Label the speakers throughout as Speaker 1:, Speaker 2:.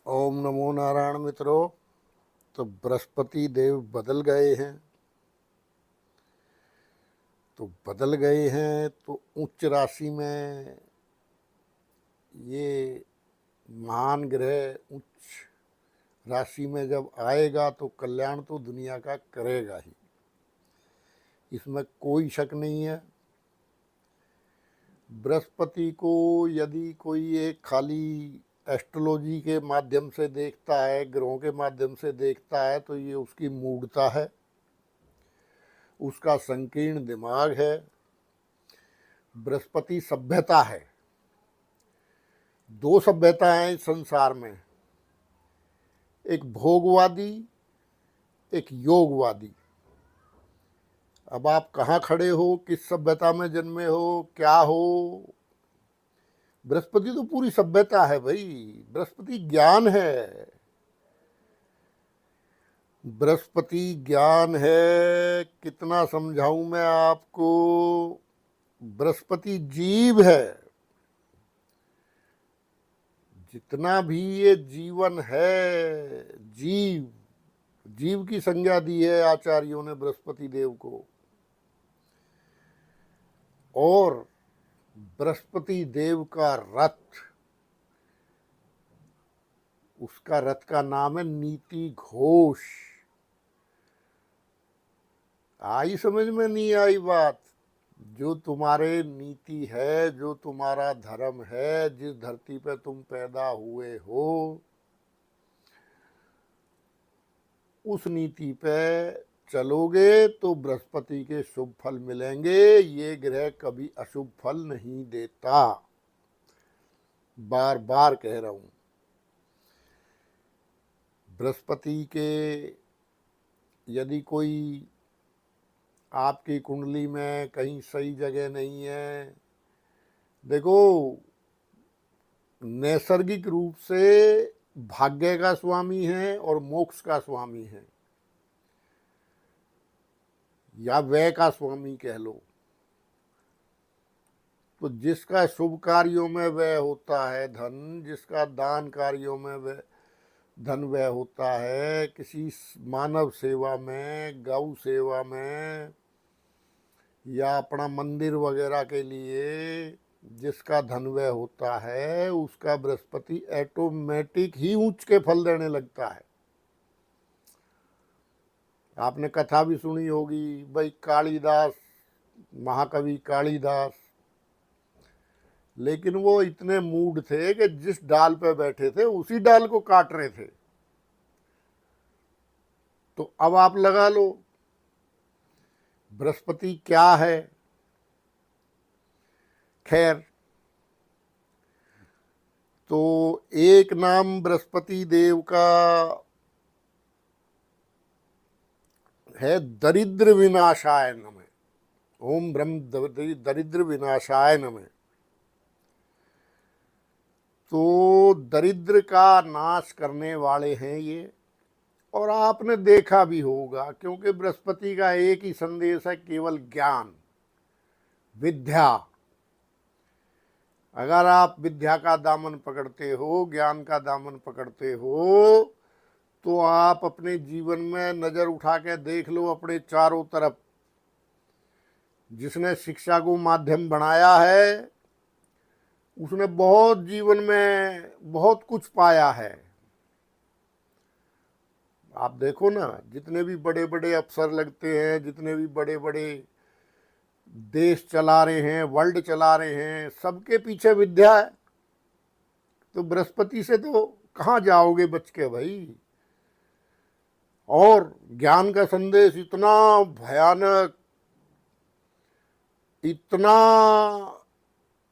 Speaker 1: ओम नमो नारायण मित्रों। तो बृहस्पति देव बदल गए हैं। तो उच्च राशि में ये महान ग्रह उच्च राशि में जब आएगा तो कल्याण तो दुनिया का करेगा ही, इसमें कोई शक नहीं है। बृहस्पति को यदि कोई एक खाली एस्ट्रोलॉजी के माध्यम से देखता है, ग्रहों के माध्यम से देखता है, तो ये उसकी मूढ़ता है, उसका संकीर्ण दिमाग है। बृहस्पति सभ्यता है। दो सभ्यताएं संसार में, एक भोगवादी, एक योगवादी। अब आप कहाँ खड़े हो, किस सभ्यता में जन्मे हो, क्या हो, बृहस्पति तो पूरी सभ्यता है भाई। बृहस्पति ज्ञान है, बृहस्पति ज्ञान है। कितना समझाऊं मैं आपको। बृहस्पति जीव है। जितना भी ये जीवन है, जीव जीव की संज्ञा दी है आचार्यों ने बृहस्पति देव को। और बृहस्पति देव का रथ, उसका रथ का नाम है नीति घोष। आई समझ में नहीं आई बात? जो तुम्हारे नीति है, जो तुम्हारा धर्म है, जिस धरती पे तुम पैदा हुए हो, उस नीति पे चलोगे तो बृहस्पति के शुभ फल मिलेंगे। ये ग्रह कभी अशुभ फल नहीं देता, बार बार कह रहा हूं। बृहस्पति के यदि कोई आपकी कुंडली में कहीं सही जगह नहीं है, देखो नैसर्गिक रूप से भाग्य का स्वामी है और मोक्ष का स्वामी है, या व्यय का स्वामी कह लो। तो जिसका शुभ कार्यों में व्यय होता है धन, जिसका दान कार्यों में व्यय धन व्यय होता है, किसी मानव सेवा में, गौ सेवा में, या अपना मंदिर वगैरह के लिए जिसका धन व्यय होता है, उसका बृहस्पति ऑटोमेटिक ही उच्च के फल देने लगता है। आपने कथा भी सुनी होगी भाई, कालिदास, महाकवि कालिदास, लेकिन वो इतने मूड थे कि जिस डाल पे बैठे थे उसी डाल को काट रहे थे। तो अब आप लगा लो बृहस्पति क्या है। खैर, तो एक नाम बृहस्पति देव का है दरिद्र विनाशाय नमः। ओम ब्रह्म दरिद्र विनाशाय नमः। तो दरिद्र का नाश करने वाले हैं ये। और आपने देखा भी होगा, क्योंकि बृहस्पति का एक ही संदेश है, केवल ज्ञान, विद्या। अगर आप विद्या का दामन पकड़ते हो, ज्ञान का दामन पकड़ते हो, तो आप अपने जीवन में नजर उठा के देख लो अपने चारों तरफ। जिसने शिक्षा को माध्यम बनाया है, उसने बहुत जीवन में बहुत कुछ पाया है। आप देखो ना, जितने भी बड़े बड़े अफसर लगते हैं, जितने भी बड़े बड़े देश चला रहे हैं, वर्ल्ड चला रहे हैं, सबके पीछे विद्या है। तो बृहस्पति से तो कहाँ जाओगे बच के भाई। और ज्ञान का संदेश इतना भयानक, इतना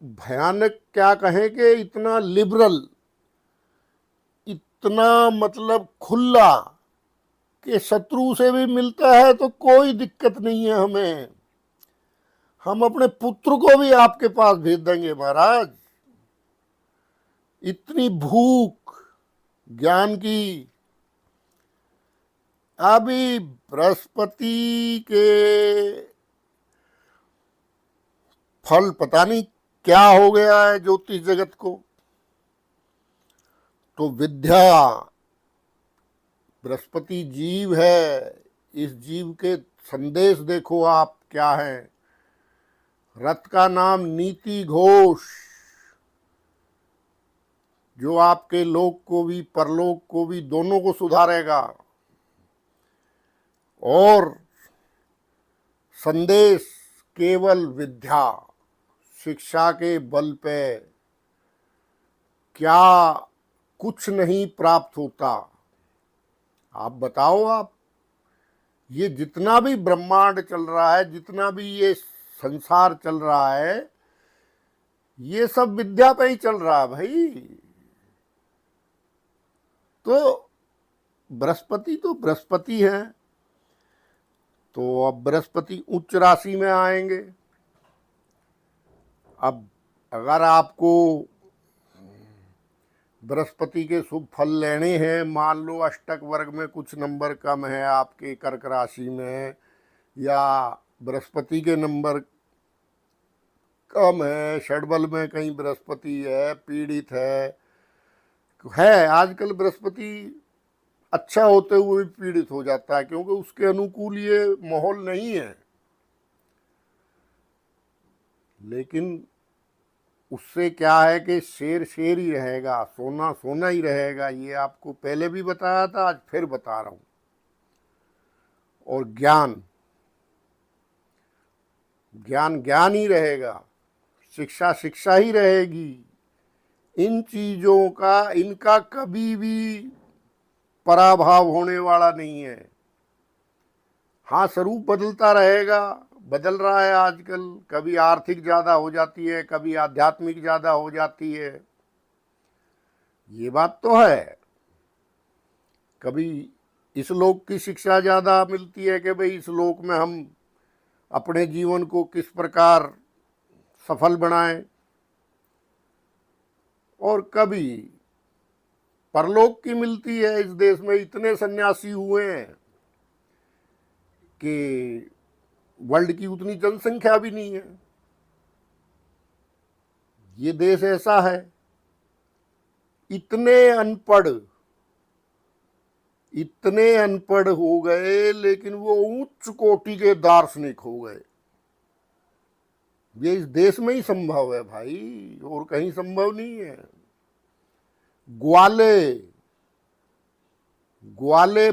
Speaker 1: भयानक, क्या कहें कि इतना लिबरल, इतना मतलब खुला, कि शत्रु से भी मिलता है तो कोई दिक्कत नहीं है हमें। हम अपने पुत्र को भी आपके पास भेज देंगे महाराज। इतनी भूख ज्ञान की। अभी बृहस्पति के फल पता नहीं क्या हो गया है ज्योतिष जगत को। तो विद्या, बृहस्पति जीव है, इस जीव के संदेश देखो आप क्या है। रथ का नाम नीति घोष, जो आपके लोक को भी परलोक को भी दोनों को सुधारेगा। और संदेश केवल विद्या, शिक्षा के बल पे क्या कुछ नहीं प्राप्त होता। आप बताओ, आप ये जितना भी ब्रह्मांड चल रहा है, जितना भी ये संसार चल रहा है, ये सब विद्या पे ही चल रहा है भाई। तो बृहस्पति तो बृहस्पति है। तो अब बृहस्पति उच्च राशि में आएंगे। अब अगर आपको बृहस्पति के शुभ फल लेने हैं, मान लो अष्टक वर्ग में कुछ नंबर कम है आपके कर्क राशि में, या बृहस्पति के नंबर कम है, षडबल में कहीं बृहस्पति है, पीड़ित है आजकल बृहस्पति अच्छा होते हुए भी पीड़ित हो जाता है, क्योंकि उसके अनुकूल ये माहौल नहीं है। लेकिन उससे क्या है कि शेर शेर ही रहेगा, सोना सोना ही रहेगा। ये आपको पहले भी बताया था, आज फिर बता रहा हूं। और ज्ञान ज्ञान ज्ञान ही रहेगा, शिक्षा शिक्षा ही रहेगी। इन चीजों का, इनका कभी भी पराभाव होने वाला नहीं है। हाँ, स्वरूप बदलता रहेगा, बदल रहा है आजकल। कभी आर्थिक ज्यादा हो जाती है, कभी आध्यात्मिक ज्यादा हो जाती है, ये बात तो है। कभी इस लोक की शिक्षा ज्यादा मिलती है कि भाई इस लोक में हम अपने जीवन को किस प्रकार सफल बनाएं, और कभी परलोक की मिलती है। इस देश में इतने सन्यासी हुए हैं कि वर्ल्ड की उतनी जनसंख्या भी नहीं है। ये देश ऐसा है। इतने अनपढ़ हो गए, लेकिन वो उच्च कोटि के दार्शनिक हो गए। ये इस देश में ही संभव है भाई, और कहीं संभव नहीं है। ग्वाले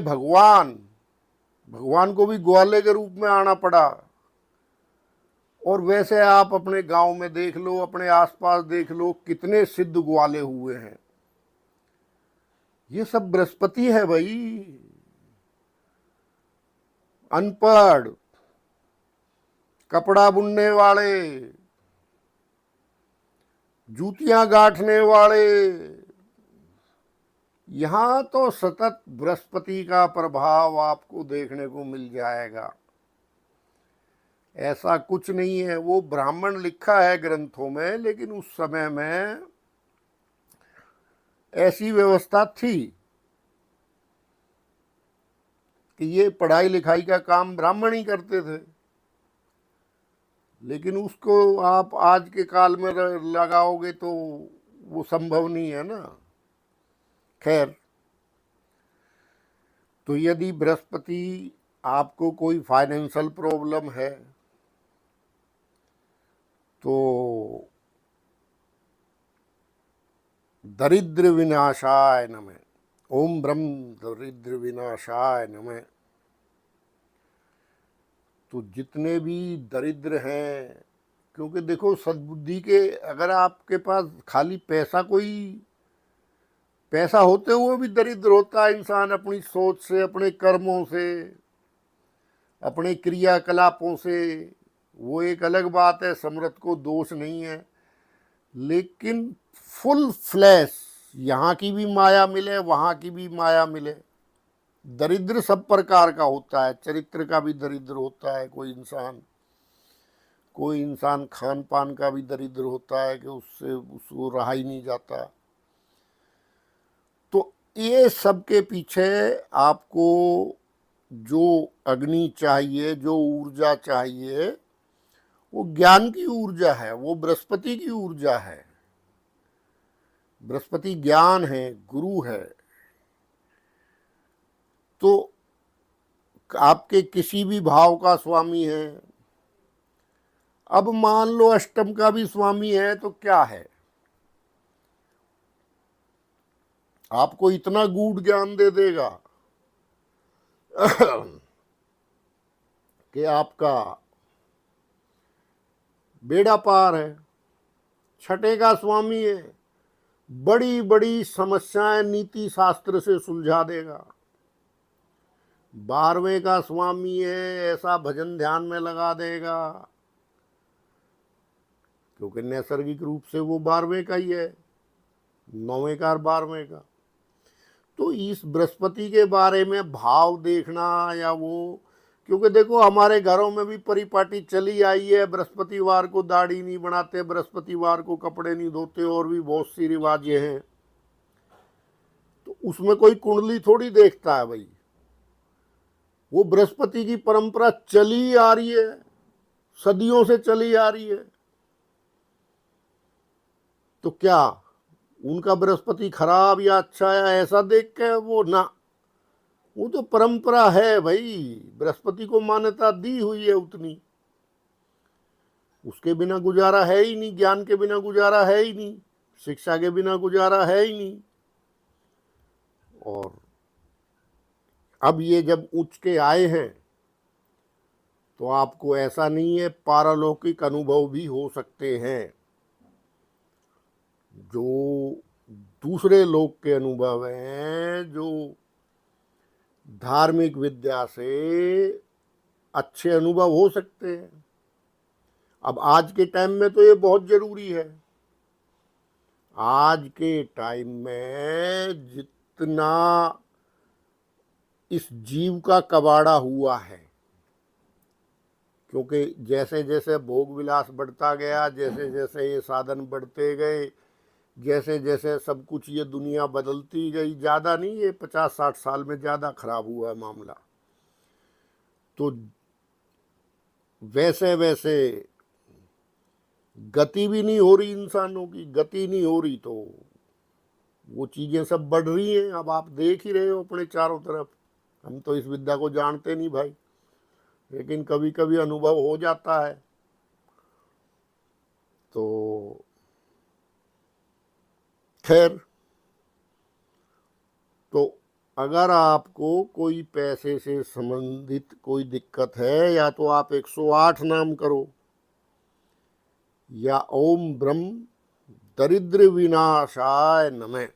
Speaker 1: भगवान को भी ग्वाले के रूप में आना पड़ा। और वैसे आप अपने गांव में देख लो, अपने आसपास देख लो, कितने सिद्ध ग्वाले हुए हैं। ये सब बृहस्पति है भाई। अनपढ़, कपड़ा बुनने वाले, जूतियां गांठने वाले, यहां तो सतत बृहस्पति का प्रभाव आपको देखने को मिल जाएगा। ऐसा कुछ नहीं है। वो ब्राह्मण लिखा है ग्रंथों में, लेकिन उस समय में ऐसी व्यवस्था थी कि ये पढ़ाई लिखाई का काम ब्राह्मण ही करते थे। लेकिन उसको आप आज के काल में लगाओगे तो वो संभव नहीं है ना। खैर, तो यदि बृहस्पति आपको कोई फाइनेंशियल प्रॉब्लम है तो दरिद्र विनाशाय नमः, ओम ब्रह्म दरिद्र विनाशाय नमः। तो जितने भी दरिद्र हैं, क्योंकि देखो सद्बुद्धि के, अगर आपके पास खाली पैसा होते हुए भी दरिद्र होता है इंसान, अपनी सोच से, अपने कर्मों से, अपने क्रियाकलापों से, वो एक अलग बात है, समर्थ को दोष नहीं है। लेकिन फुल फ्लैश, यहाँ की भी माया मिले, वहाँ की भी माया मिले। दरिद्र सब प्रकार का होता है, चरित्र का भी दरिद्र होता है कोई इंसान खान पान का भी दरिद्र होता है कि उसको रहा ही नहीं जाता। तो ये सब के पीछे आपको जो अग्नि चाहिए, जो ऊर्जा चाहिए, वो ज्ञान की ऊर्जा है, वो बृहस्पति की ऊर्जा है। बृहस्पति ज्ञान है, गुरु है, तो आपके किसी भी भाव का स्वामी है। अब मान लो अष्टम का भी स्वामी है तो क्या है, आपको इतना गूढ़ ज्ञान दे देगा कि आपका बेड़ा पार है। छठे का स्वामी है, बड़ी बड़ी समस्याएं नीति शास्त्र से सुलझा देगा। 12वें का स्वामी है, ऐसा भजन ध्यान में लगा देगा, क्योंकि नैसर्गिक रूप से वो 12वें का ही है, 9वें का और 12वें का। तो इस बृहस्पति के बारे में भाव देखना या वो, क्योंकि देखो हमारे घरों में भी परिपाटी चली आई है, बृहस्पतिवार को दाढ़ी नहीं बनाते, बृहस्पतिवार को कपड़े नहीं धोते, और भी बहुत सी रिवाजें हैं। तो उसमें कोई कुंडली थोड़ी देखता है भाई, वो बृहस्पति की परंपरा चली आ रही है, सदियों से चली आ रही है। तो क्या उनका बृहस्पति खराब या अच्छा है ऐसा देख के वो ना, वो तो परंपरा है भाई, बृहस्पति को मान्यता दी हुई है उतनी, उसके बिना गुजारा है ही नहीं, ज्ञान के बिना गुजारा है ही नहीं, शिक्षा के बिना गुजारा है ही नहीं। और अब ये जब उच्च के आए हैं तो आपको ऐसा नहीं है, पारलौकिक अनुभव भी हो सकते हैं, जो दूसरे लोक के अनुभव हैं, जो धार्मिक विद्या से अच्छे अनुभव हो सकते हैं। अब आज के टाइम में तो ये बहुत जरूरी है। आज के टाइम में जितना इस जीव का कबाड़ा हुआ है, क्योंकि जैसे जैसे भोग विलास बढ़ता गया, जैसे जैसे ये साधन बढ़ते गए, जैसे जैसे सब कुछ ये दुनिया बदलती गई, ज़्यादा नहीं, ये 50-60 साल में ज़्यादा खराब हुआ है मामला, तो वैसे वैसे गति भी नहीं हो रही, इंसानों की गति नहीं हो रही, तो वो चीज़ें सब बढ़ रही हैं। अब आप देख ही रहे हो अपने चारों तरफ, हम तो इस विद्या को जानते नहीं भाई, लेकिन कभी कभी अनुभव हो जाता है। तो खैर, तो अगर आपको कोई पैसे से संबंधित कोई दिक्कत है, या तो आप 108 नाम करो, या ओम ब्रह्म दरिद्र विनाशाय नमः,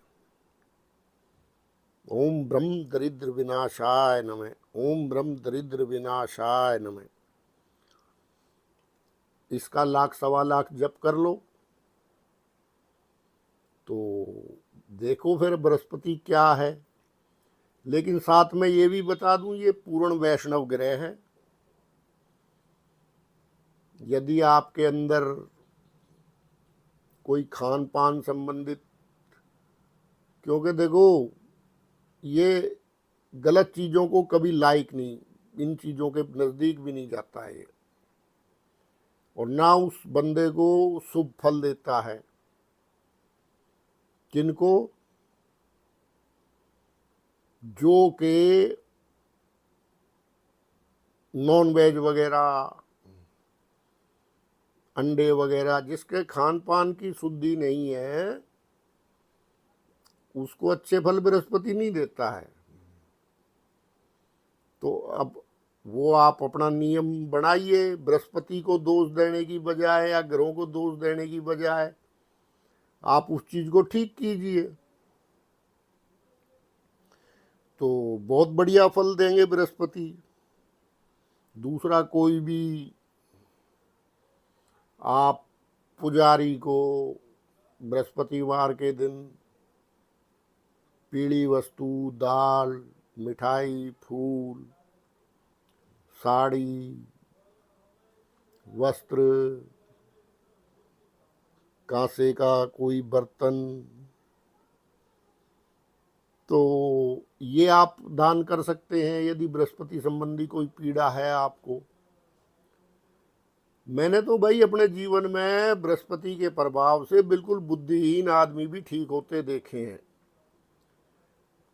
Speaker 1: ओम ब्रह्म दरिद्र विनाशाय नमः, ओम ब्रह्म दरिद्र विनाशाय नमः, इसका 1,00,000-1,15,00,000 जप कर लो, तो देखो फिर बृहस्पति क्या है। लेकिन साथ में ये भी बता दूं, ये पूर्ण वैष्णव ग्रह है। यदि आपके अंदर कोई खान पान संबंधित, क्योंकि देखो ये गलत चीज़ों को कभी लाइक नहीं, इन चीज़ों के नज़दीक भी नहीं जाता है ये, और ना उस बंदे को शुभ फल देता है। किनको? जो के नॉन वेज वगैरह, अंडे वगैरह, जिसके खान पान की शुद्धि नहीं है, उसको अच्छे फल बृहस्पति नहीं देता है। तो अब वो आप अपना नियम बनाइए, बृहस्पति को दोष देने की बजाय या ग्रहों को दोष देने की बजाय आप उस चीज को ठीक कीजिए, तो बहुत बढ़िया फल देंगे बृहस्पति। दूसरा, कोई भी आप पुजारी को बृहस्पतिवार के दिन पीली वस्तु, दाल, मिठाई, फूल, साड़ी, वस्त्र, कांसे का कोई बर्तन, तो ये आप दान कर सकते हैं यदि बृहस्पति संबंधी कोई पीड़ा है आपको। मैंने तो भाई अपने जीवन में बृहस्पति के प्रभाव से बिल्कुल बुद्धिहीन आदमी भी ठीक होते देखे हैं।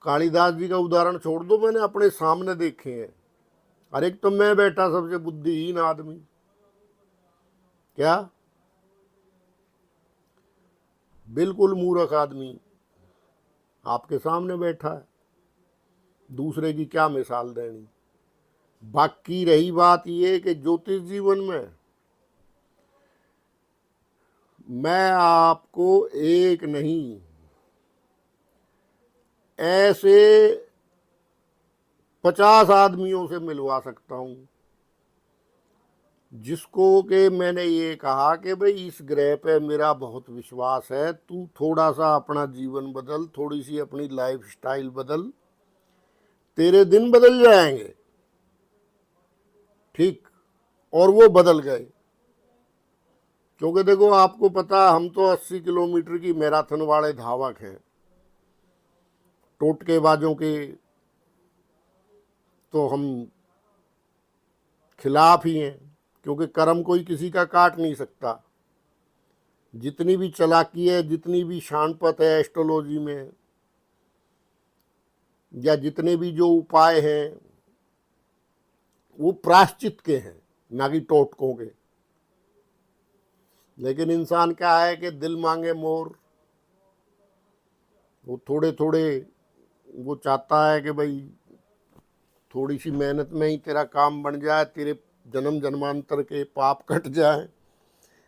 Speaker 1: कालिदास जी का उदाहरण छोड़ दो, मैंने अपने सामने देखे हैं। और एक तो मैं बैठा सबसे बुद्धिहीन आदमी, क्या बिल्कुल मूर्ख आदमी आपके सामने बैठा है, दूसरे की क्या मिसाल देनी। बाकी रही बात ये कि ज्योतिष जीवन में मैं आपको एक नहीं, ऐसे 50 आदमियों से मिलवा सकता हूं जिसको कि मैंने ये कहा कि भाई इस ग्रह पे मेरा बहुत विश्वास है, तू थोड़ा सा अपना जीवन बदल, थोड़ी सी अपनी लाइफ स्टाइल बदल, तेरे दिन बदल जाएंगे। ठीक, और वो बदल गए। क्योंकि देखो आपको पता, हम तो 80 किलोमीटर की मैराथन वाले धावक हैं, टोटकेबाजों के तो हम खिलाफ ही हैं, क्योंकि कर्म कोई किसी का काट नहीं सकता। जितनी भी चालाकी है, जितनी भी शानपत है एस्ट्रोलॉजी में, या जितने भी जो उपाय हैं, वो प्रायश्चित के हैं, ना कि टोटकों के। लेकिन इंसान क्या है कि दिल मांगे मोर, वो थोड़े थोड़े वो चाहता है कि भाई थोड़ी सी मेहनत में ही तेरा काम बन जाए, तेरे जन्म जन्मांतर के पाप कट जाए।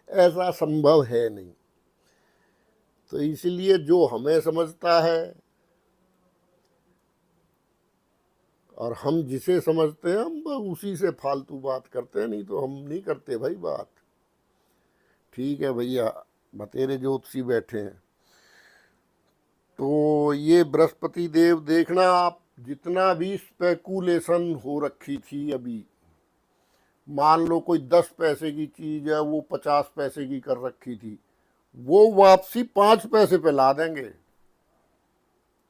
Speaker 1: ऐसा संभव है नहीं। तो इसलिए जो हमें समझता है और हम जिसे समझते हैं, हम उसी से फालतू बात करते हैं, नहीं तो हम नहीं करते भाई बात। ठीक है भैया, बतेरे ज्योतिषी बैठे हैं। तो ये बृहस्पति देव देखना आप, जितना भी स्पेकुलेशन हो रखी थी अभी, मान लो कोई 10 पैसे की चीज है वो 50 पैसे की कर रखी थी, वो वापसी 5 पैसे पे ला देंगे।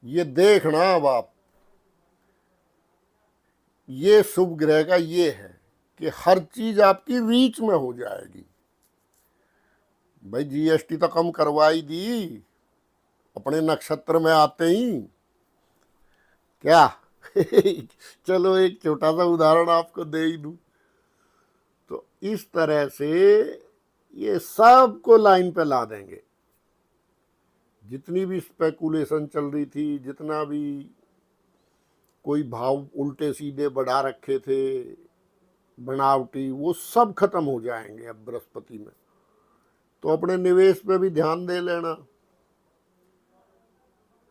Speaker 1: ये देखना अब आप, ये शुभ ग्रह का ये है कि हर चीज आपकी रीच में हो जाएगी। भाई जीएसटी तो कम करवाई दी अपने नक्षत्र में आते ही, क्या चलो एक छोटा सा उदाहरण आपको दे ही दूं। तो इस तरह से ये सबको लाइन पे ला देंगे। जितनी भी स्पेकुलेशन चल रही थी, जितना भी कोई भाव उल्टे सीधे बढ़ा रखे थे बनावटी, वो सब खत्म हो जाएंगे अब बृहस्पति में। तो अपने निवेश पे भी ध्यान दे लेना,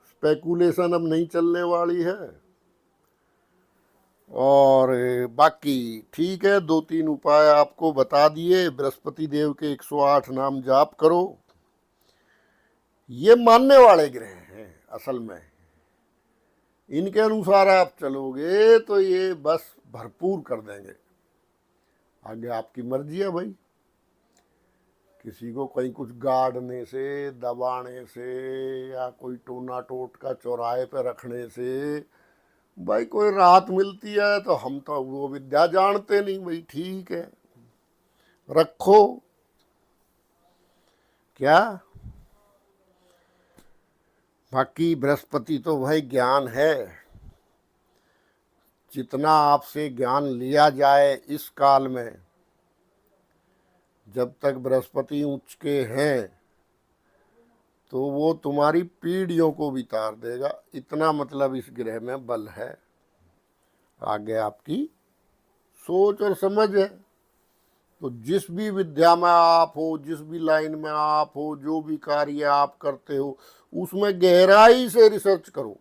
Speaker 1: स्पेकुलेशन अब नहीं चलने वाली है। और बाकी ठीक है, 2-3 उपाय आपको बता दिए। बृहस्पति देव के 108 नाम जाप करो। ये मानने वाले ग्रह हैं असल में, इनके अनुसार आप चलोगे तो ये बस भरपूर कर देंगे। आगे आपकी मर्जी है भाई, किसी को कहीं कुछ गाड़ने से, दबाने से, या कोई टोना टोटका चौराहे पे रखने से भाई कोई राहत मिलती है तो हम तो वो विद्या जानते नहीं भाई। ठीक है, रखो, क्या बाकी बृहस्पति तो भाई ज्ञान है। जितना आपसे ज्ञान लिया जाए इस काल में, जब तक बृहस्पति उच्च के हैं, तो वो तुम्हारी पीढ़ियों को भी तार देगा। इतना मतलब इस ग्रह में बल है। आगे आपकी सोच और समझ है। तो जिस भी विद्या में आप हो, जिस भी लाइन में आप हो, जो भी कार्य आप करते हो, उसमें गहराई से रिसर्च करो।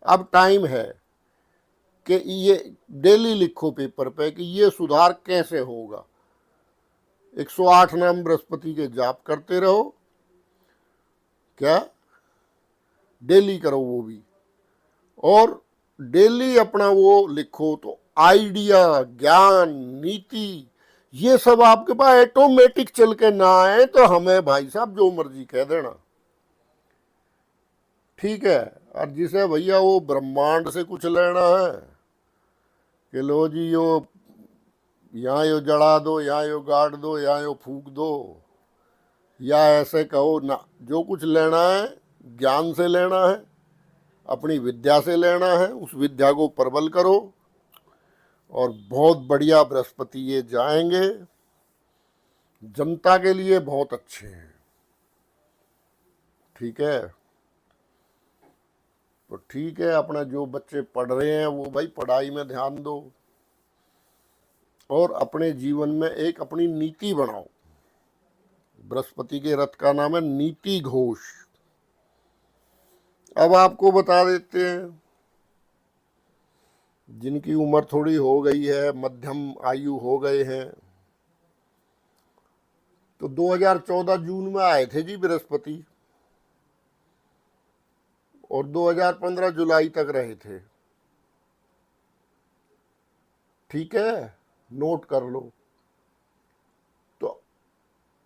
Speaker 1: अब टाइम है कि ये डेली लिखो पेपर पे कि ये सुधार कैसे होगा। 108 नाम बृहस्पति के जाप करते रहो, क्या डेली करो वो भी, और डेली अपना वो लिखो तो आइडिया, ज्ञान, नीति, ये सब आपके पास ऑटोमेटिक चल के ना आए तो हमें भाई साहब जो मर्जी कह देना। ठीक है। और जिसे भैया वो ब्रह्मांड से कुछ लेना है कि लो जी, वो यहाँ यो जड़ा दो, यहाँ यो गाड़ दो, यहाँ यो फूक दो, या ऐसे कहो ना, जो कुछ लेना है ज्ञान से लेना है, अपनी विद्या से लेना है, उस विद्या को प्रबल करो और बहुत बढ़िया बृहस्पति ये जाएंगे, जनता के लिए बहुत अच्छे हैं। ठीक है, तो ठीक है, अपना जो बच्चे पढ़ रहे हैं वो भाई पढ़ाई में ध्यान दो और अपने जीवन में एक अपनी नीति बनाओ। बृहस्पति के रथ का नाम है नीति घोष। अब आपको बता देते हैं, जिनकी उम्र थोड़ी हो गई है, मध्यम आयु हो गए हैं, तो 2014 जून में आए थे जी बृहस्पति और 2015 जुलाई तक रहे थे। ठीक है, नोट कर लो। तो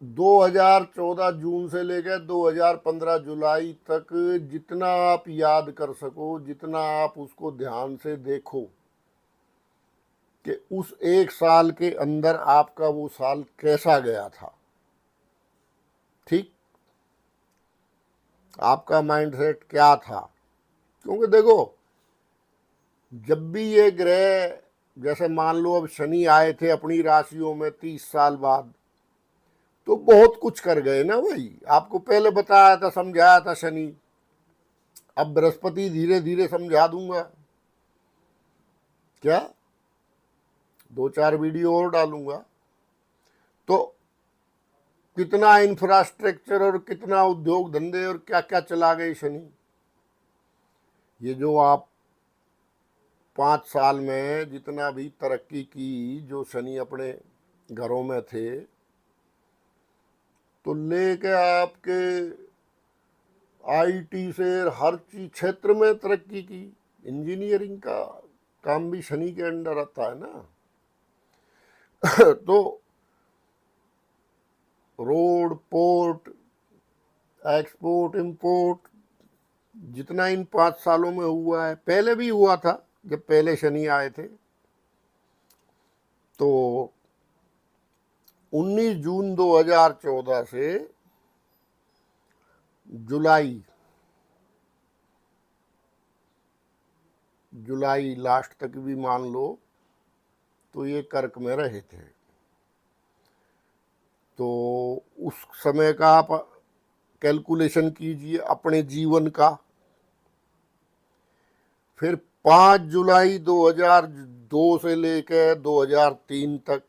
Speaker 1: 2014 जून से लेकर 2015 जुलाई तक जितना आप याद कर सको, जितना आप उसको ध्यान से देखो कि उस एक साल के अंदर आपका वो साल कैसा गया था। ठीक, आपका माइंडसेट क्या था? क्योंकि देखो, जब भी ये ग्रह, जैसे मान लो अब शनि आए थे अपनी राशियों में 30 साल बाद, तो बहुत कुछ कर गए ना भाई। आपको पहले बताया था, समझाया था शनि। अब बृहस्पति धीरे धीरे समझा दूंगा। क्या 2-4 वीडियो और डालूंगा। तो कितना इंफ्रास्ट्रक्चर और कितना उद्योग धंधे और क्या क्या चला गए शनि। ये जो आप 5 साल में जितना भी तरक्की की, जो शनि अपने घरों में थे, तो लेके आपके आईटी से हर चीज क्षेत्र में तरक्की की। इंजीनियरिंग का काम भी शनि के अंडर आता है ना। तो रोड, पोर्ट, एक्सपोर्ट, इंपोर्ट, जितना इन 5 सालों में हुआ है, पहले भी हुआ था जब पहले शनि आए थे। तो 19 जून 2014 से जुलाई लास्ट तक भी मान लो, तो ये कर्क में रहे थे। तो उस समय का आप कैलकुलेशन कीजिए अपने जीवन का। फिर 5 जुलाई 2002 से लेकर 2003 तक,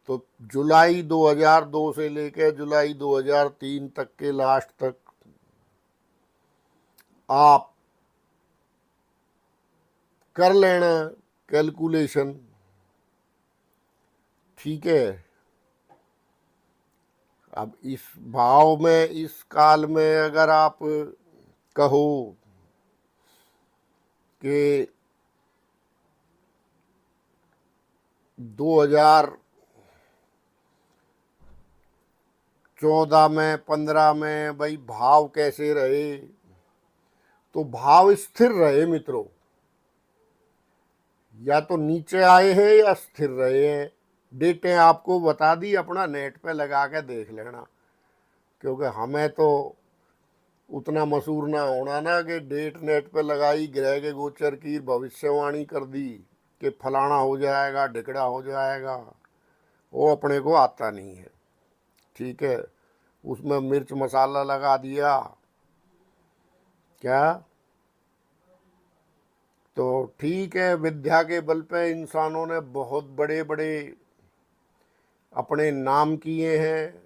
Speaker 1: तो जुलाई 2002 से लेकर जुलाई 2003 तक के लास्ट तक आप कर लेना कैलकुलेशन। ठीक है, अब इस भाव में, इस काल में अगर आप कहो कि 2014 में, 15 में भाई भाव कैसे रहे, तो भाव स्थिर रहे मित्रों। या तो नीचे आए हैं या स्थिर रहे हैं। डेटें आपको बता दी, अपना नेट पे लगा के देख लेना, क्योंकि हमें तो उतना मशहूर ना होना ना कि डेट नेट पे लगाई, ग्रह के गोचर की भविष्यवाणी कर दी कि फलाना हो जाएगा, ढिकड़ा हो जाएगा। वो अपने को आता नहीं है। ठीक है, उसमें मिर्च मसाला लगा दिया क्या। तो ठीक है, विद्या के बल पे इंसानों ने बहुत बड़े बड़े अपने नाम किए हैं,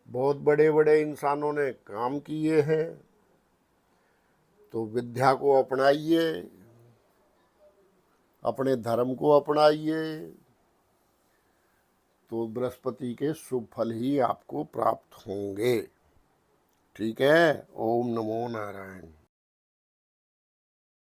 Speaker 1: बहुत बड़े बड़े इंसानों ने काम किए हैं। तो विद्या को अपनाइए, अपने धर्म को अपनाइए, तो बृहस्पति के शुभ फल ही आपको प्राप्त होंगे। ठीक है, ओम नमो नारायण।